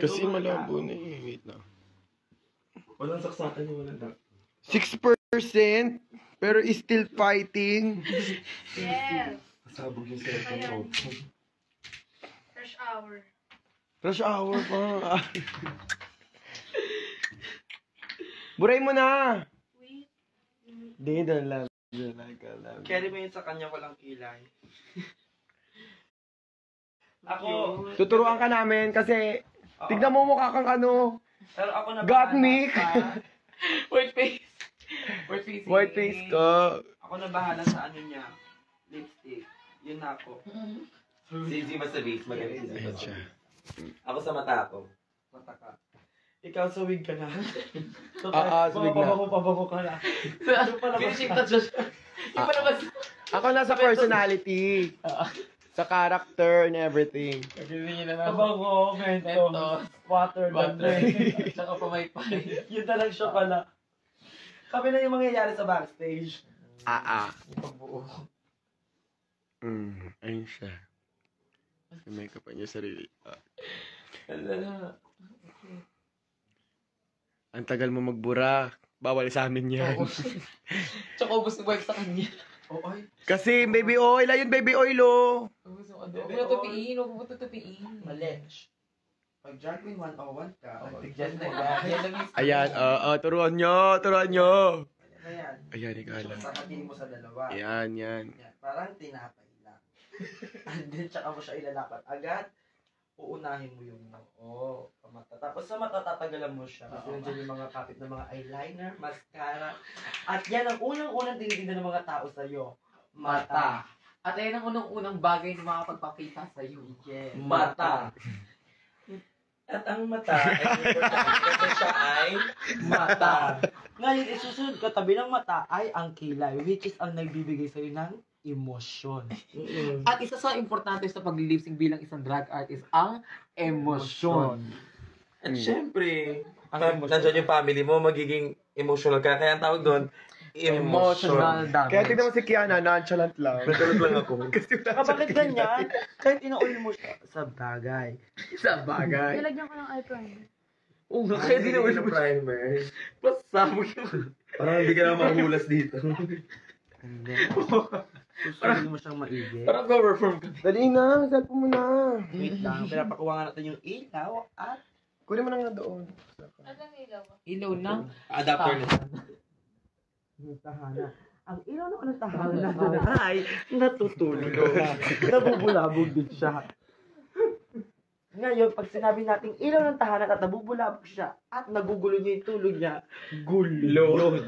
Kasi malabo na eh. Wait lang. Walang saksakan yung walang dak. 6%, pero is still fighting. Yes. Pasabog yung cellphone ko. Rush hour. Rush hour pa. Buray mo na. Wait. Di, don't love you like I love you. Carry mo yun sa kanya, walang kilay. Ako, Tuturuan ka namin kasi tignan mo mukha kang ano. pero ako na Got me. White face. White face. White face ko. Ako na bahala sa ano niya. Lipstick. Yun na ako. Sisi masalis, magaling Ayan sisi. siya. Ako sa mata ko. Mata ka. Ikaw sa wig ka na. Sa wig na. Pabango ka na. Finishing touches. Yung pa naman. Ako nasa personality. Sa character and everything. Pagkinin niyo na lang. Pabango, mentos, water, Butter. dandre. Tsaka pamaypay. Yun talagang siya pala. Kami na yung mangyayari sa backstage. Yung pagbuo. Ayun siya. May makeup pa niya sarili. Ang tagal mo magbura. Bawal sa amin yan. Tsaka ubos ng wife sa kanya. Oh, ay. Kasi baby oil. Ayun baby oil oh. Ubos ng ano. Huwag mo tutupiin. Huwag mo tutupiin. Mali. Pag drag queen 101 ka, Yan na yan. Yan na mismo. Ayan, turuan nyo. Turuan nyo. Ayan. Ayan, ikaw lang. Sasabihin mo sa dalawa. Yan, yan. Yan. Parang tinapay lang. And then, tsaka mo siya ilalapat. Agad, uunahin mo yung noo, mata. Tapos sa mata, tatagalan mo siya. Kasi nandiyan yung mga kapit na mga eyeliner, mascara. At yan ang unang-unang tinitingnan ng mga tao sa'yo. Mata. At ayan ang unang-unang bagay na makapagpakita sa'yo. Yes. Mata. At ang mata ay importante kasi siya ay Mata. Ngayon, isusunod katabi ng mata ay ang kilay, which is ang nagbibigay sa'yo ng emosyon. At isa sa importante sa pag-lip-sync bilang isang drag artist ang emosyon. At syempre, nandiyan yung family mo, magiging emotional ka. Kaya ang tawag doon, Emotional damage. Kaya tignan mo si Kiana, nonchalant lang. Natulog lang ako. Kasi wala Saka bakit ganyan? Kahit inaul mo siya sa bagay. Sa bagay. Nilagyan ko ng eye primer. Oo nga, kaya di naman ng primer. pasabog yung... Parang hindi ka na mahulas dito. Hindi. Susunod mo siyang maigi. Parang go-perform ka. Dali na, cellphone mo na. Wait lang, pinapakuha nga natin yung ilaw at Kunin mo na nga doon. Anong ilaw? Ilaw na. Adapter na. yung tahanan. Ang ilaw naman ng tahanan ay natutulog. Nabubulabog din siya. Ngayon, pag sinabi nating ilaw ng tahanan at nabubulabog siya at nagugulo niya yung tulog niya, gulo.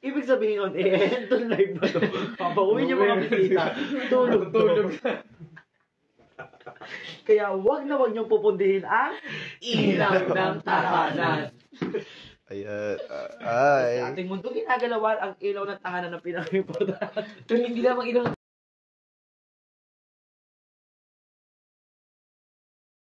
Ibig sabihin nun, end on live na to. Papauwi niyo mga bisita. Tulog. Kaya wag na wag niyong pupundihin ang Ilaw ng tahanan. Ayan. sa ating mundo ginagalawan ang ilaw ng tahanan ng pinaka-importante. Hindi lamang ilaw